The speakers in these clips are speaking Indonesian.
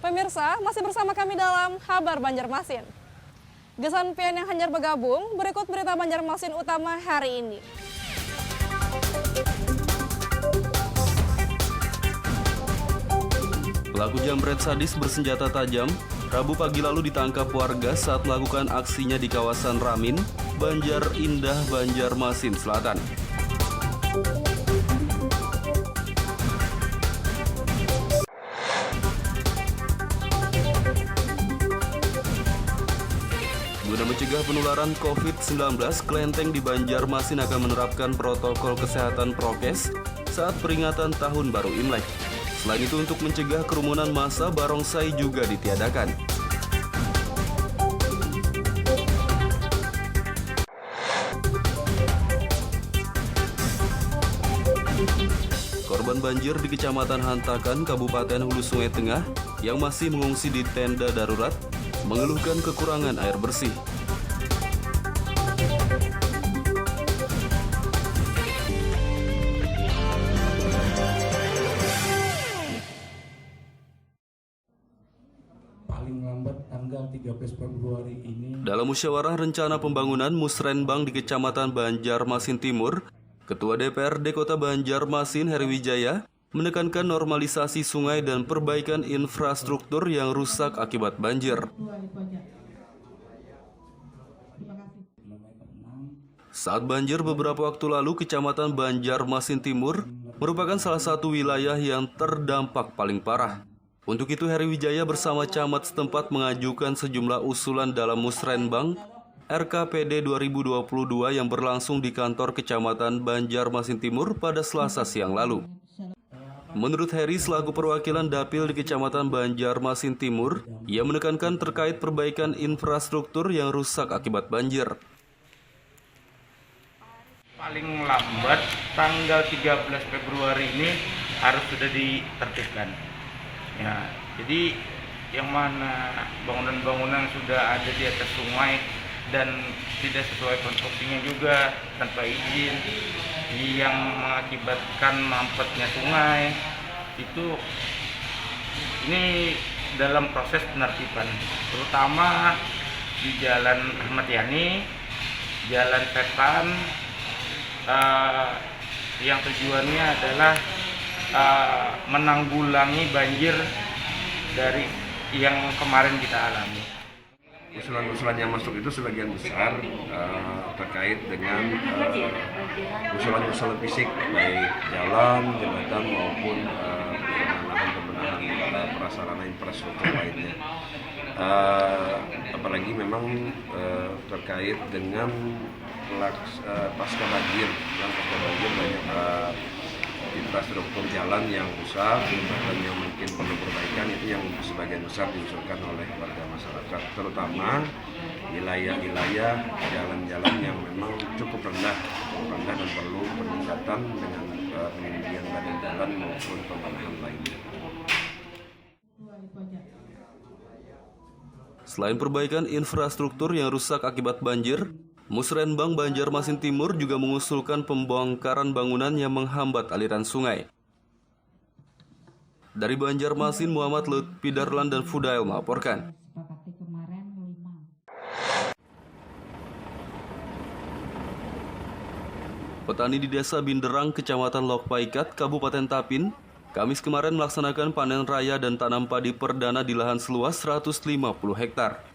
Pemirsa, masih bersama kami dalam Kabar Banjarmasin. Gesan pian yang hanyar bergabung, berikut berita Banjarmasin utama hari ini. Pelaku jambret sadis bersenjata tajam, Rabu pagi lalu ditangkap warga saat melakukan aksinya di kawasan Ramin, Banjar Indah, Banjarmasin Selatan. Guna mencegah penularan COVID-19, kelenteng di Banjarmasin akan menerapkan protokol kesehatan prokes saat peringatan Tahun Baru Imlek. Selain itu, untuk mencegah kerumunan massa, barongsai juga ditiadakan. Korban banjir di Kecamatan Hantakan, Kabupaten Hulu Sungai Tengah, yang masih mengungsi di tenda darurat, mengeluhkan kekurangan air bersih. Paling lambat tanggal 13 Februari ini. Dalam musyawarah rencana pembangunan Musrenbang di Kecamatan Banjarmasin Timur, Ketua DPRD Kota Banjarmasin Heri Wijaya menekankan normalisasi sungai dan perbaikan infrastruktur yang rusak akibat banjir. Saat banjir beberapa waktu lalu, Kecamatan Banjarmasin Timur merupakan salah satu wilayah yang terdampak paling parah. Untuk itu, Heri Wijaya bersama camat setempat mengajukan sejumlah usulan dalam Musrenbang RKPD 2022 yang berlangsung di kantor Kecamatan Banjarmasin Timur pada Selasa siang lalu. Menurut Heri selaku perwakilan Dapil di Kecamatan Banjarmasin Timur, ia menekankan terkait perbaikan infrastruktur yang rusak akibat banjir. Paling lambat tanggal 13 Februari ini harus sudah ditertibkan. Ya, jadi yang mana bangunan-bangunan sudah ada di atas sungai dan tidak sesuai konstruksinya juga tanpa izin, yang mengakibatkan mampetnya sungai, itu ini dalam proses penertiban, terutama di Jalan Ahmad Yani, Jalan Setan, yang tujuannya adalah menanggulangi banjir dari yang kemarin kita alami. Usulan-usulan yang masuk itu sebagian besar terkait dengan usulan-usulan fisik, baik jalan, jembatan maupun pembenahan prasarana infrastruktur lainnya. Apalagi memang terkait dengan pasca banjir banyak infrastruktur jalan yang rusak, jembatan yang mungkin perlu perbaikan, itu yang sebagian besar diusulkan oleh warga masyarakat, terutama wilayah-wilayah jalan-jalan yang memang cukup rendah dan perlu peningkatan dengan peninggian badan jalan maupun pembenahan lainnya. Selain perbaikan infrastruktur yang rusak akibat banjir, Musrenbang Banjarmasin Timur juga mengusulkan pembongkaran bangunan yang menghambat aliran sungai. Dari Banjarmasin, Muhammad Lutfi Darlan dan Fudail melaporkan. Petani di Desa Binderang, Kecamatan Lokpaikat, Kabupaten Tapin, Kamis kemarin melaksanakan panen raya dan tanam padi perdana di lahan seluas 150 hektar.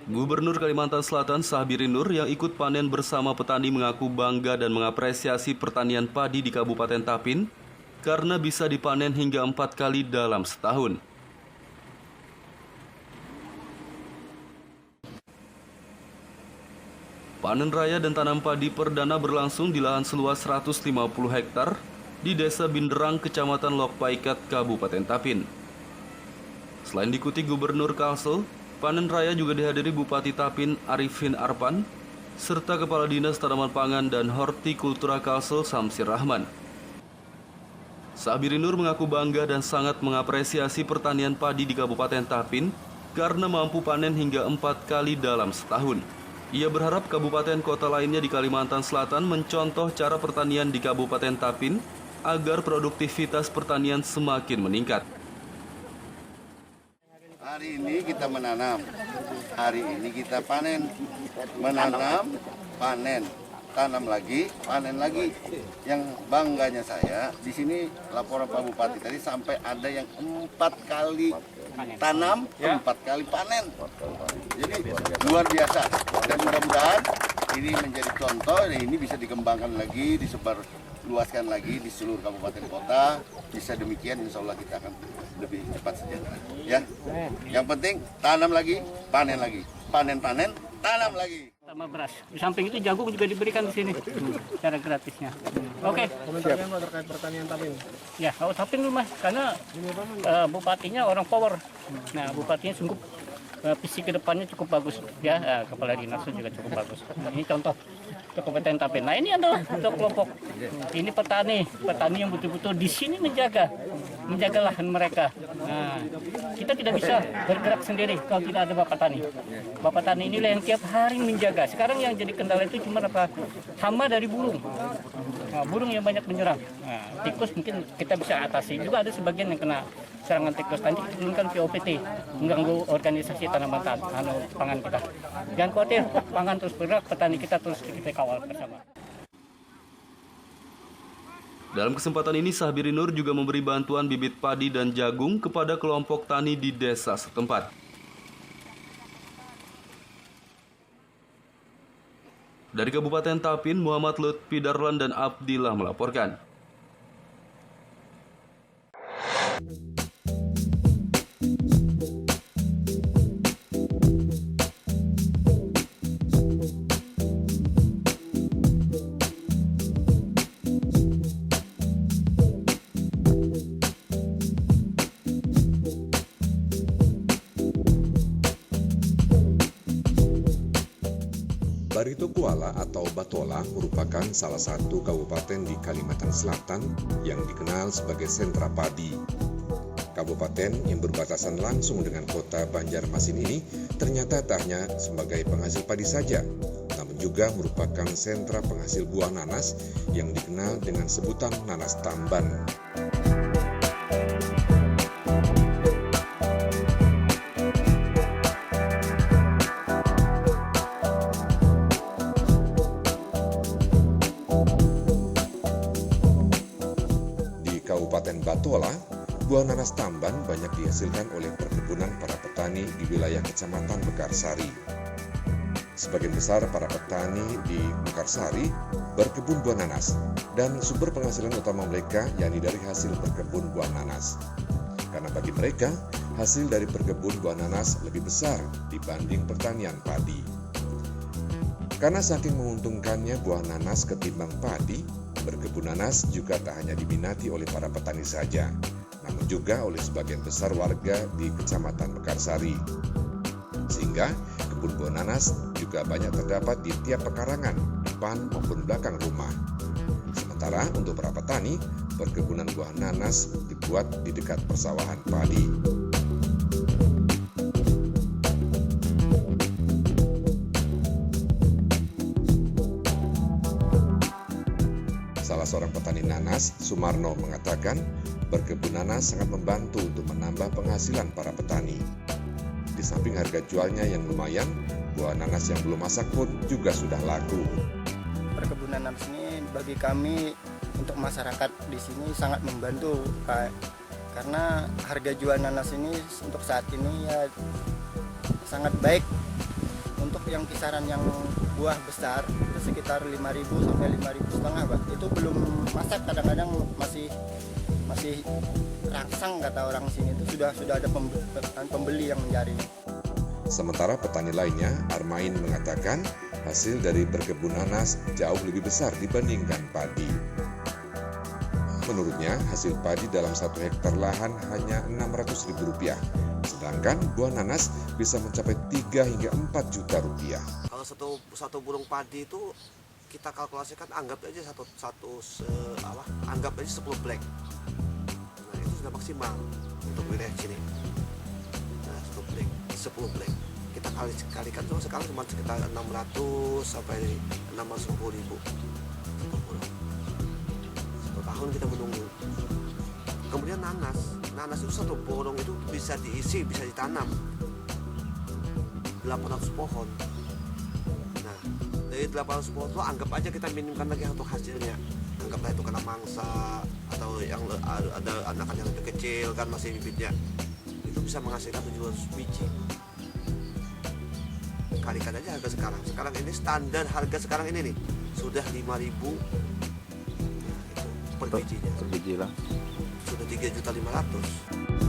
Gubernur Kalimantan Selatan Sahbiri Nur yang ikut panen bersama petani mengaku bangga dan mengapresiasi pertanian padi di Kabupaten Tapin karena bisa dipanen hingga 4 kali dalam setahun. Panen raya dan tanam padi perdana berlangsung di lahan seluas 150 hektar di Desa Binderang, Kecamatan Lokpaikat, Kabupaten Tapin. Selain diikuti Gubernur Kalsel, panen raya juga dihadiri Bupati Tapin Arifin Arpan, serta Kepala Dinas Tanaman Pangan dan Hortikultura Kalsel Samsir Rahman. Sahbiri Nur mengaku bangga dan sangat mengapresiasi pertanian padi di Kabupaten Tapin karena mampu panen hingga 4 kali dalam setahun. Ia berharap kabupaten kota lainnya di Kalimantan Selatan mencontoh cara pertanian di Kabupaten Tapin agar produktivitas pertanian semakin meningkat. Hari ini kita menanam, hari ini kita panen, menanam, panen, tanam lagi, panen lagi. Yang bangganya saya di sini laporan Pak Bupati tadi sampai ada yang 4 kali tanam, 4 kali panen. Jadi luar biasa. Dan mudah-mudahan ini menjadi contoh, dan ini bisa dikembangkan lagi, disebar luaskan lagi di seluruh kabupaten kota. Bisa demikian, insya Allah kita akan lebih cepat sejahtera. Ya, yang penting tanam lagi, panen lagi, panen-panen, tanam lagi. Sama beras. Di samping itu jagung juga diberikan di sini secara gratisnya. Oke. Komentarnya Pak terkait pertanian Tapin? Ya, kalau Tapin dulu Mas, karena bupatinya orang power. Nah, bupatinya sungguh visi ke depannya cukup bagus ya, kepala dinas juga cukup bagus. Ini contoh Kabupaten Tapin. Nah, ini adalah untuk kelompok. Ini petani yang betul-betul di sini menjaga lahan mereka. Nah, kita tidak bisa bergerak sendiri kalau tidak ada Bapak Tani. Bapak Tani inilah yang tiap hari menjaga. Sekarang yang jadi kendala itu cuma apa? Hama dari burung. Nah, burung yang banyak menyerang. Nah, tikus mungkin kita bisa atasi. Juga ada sebagian yang kena serangan tikus. Nanti turunkan POPT, mengganggu organisasi tanaman pangan kita. Jangan khawatir, pangan terus bergerak, petani kita terus kita kawal bersama. Dalam kesempatan ini, Sahbiri Nur juga memberi bantuan bibit padi dan jagung kepada kelompok tani di desa setempat. Dari Kabupaten Tapin, Muhammad Lutfi Darlan dan Abdillah melaporkan. Barito Kuala atau Batola merupakan salah satu kabupaten di Kalimantan Selatan yang dikenal sebagai sentra padi. Kabupaten yang berbatasan langsung dengan kota Banjarmasin ini ternyata tak hanya sebagai penghasil padi saja, namun juga merupakan sentra penghasil buah nanas yang dikenal dengan sebutan nanas tamban. Kabupaten Batola, buah nanas tamban banyak dihasilkan oleh perkebunan para petani di wilayah Kecamatan Mekarsari. Sebagian besar para petani di Mekarsari berkebun buah nanas dan sumber penghasilan utama mereka yakni dari hasil berkebun buah nanas. Karena bagi mereka, hasil dari berkebun buah nanas lebih besar dibanding pertanian padi. Karena saking menguntungkannya buah nanas ketimbang padi, berkebun nanas juga tak hanya diminati oleh para petani saja, namun juga oleh sebagian besar warga di Kecamatan Mekarsari. Sehingga kebun buah nanas juga banyak terdapat di tiap pekarangan, depan maupun belakang rumah. Sementara untuk para petani, perkebunan buah nanas dibuat di dekat persawahan padi. Salah seorang petani nanas, Sumarno, mengatakan berkebun nanas sangat membantu untuk menambah penghasilan para petani. Di samping harga jualnya yang lumayan, buah nanas yang belum masak pun juga sudah laku. Perkebunan nanas ini bagi kami untuk masyarakat di sini sangat membantu, Pak. Karena harga jual nanas ini untuk saat ini ya sangat baik. Untuk yang kisaran yang buah besar itu sekitar 5.000 sampai 5.500, Pak. Itu belum masak, kadang-kadang masih rangsang kata orang sini, itu sudah ada pembeli yang mencari. Sementara petani lainnya, Armain, mengatakan hasil dari berkebun nanas jauh lebih besar dibandingkan padi. Menurutnya, hasil padi dalam 1 hektar lahan hanya Rp600.000, sedangkan buah nanas bisa mencapai 3 hingga 4 juta rupiah. Kalau satu burung padi itu kita kalkulasikan anggap aja anggap aja 10 black. Nah, itu sudah maksimal untuk wilayah sini. Nah, 10 black. Kita kalikan tuh sekarang cuma sekitar 600 sampai 650 ribu per burung. 1 tahun kita menunggu. Kemudian nanas nanas itu satu porong itu bisa diisi, bisa ditanam 800 pohon. Nah, dari 800 pohon itu anggap aja kita minimkan lagi untuk hasilnya. Anggaplah itu kena mangsa atau yang ada anakan yang lebih kecil kan masih bibitnya. Itu bisa menghasilkan 700 biji. Kalikan aja harga sekarang. Sekarang ini standar harga sekarang ini nih sudah 5.000. Nah, itu per bijinya. Per biji lah. Sudah 3.500.000.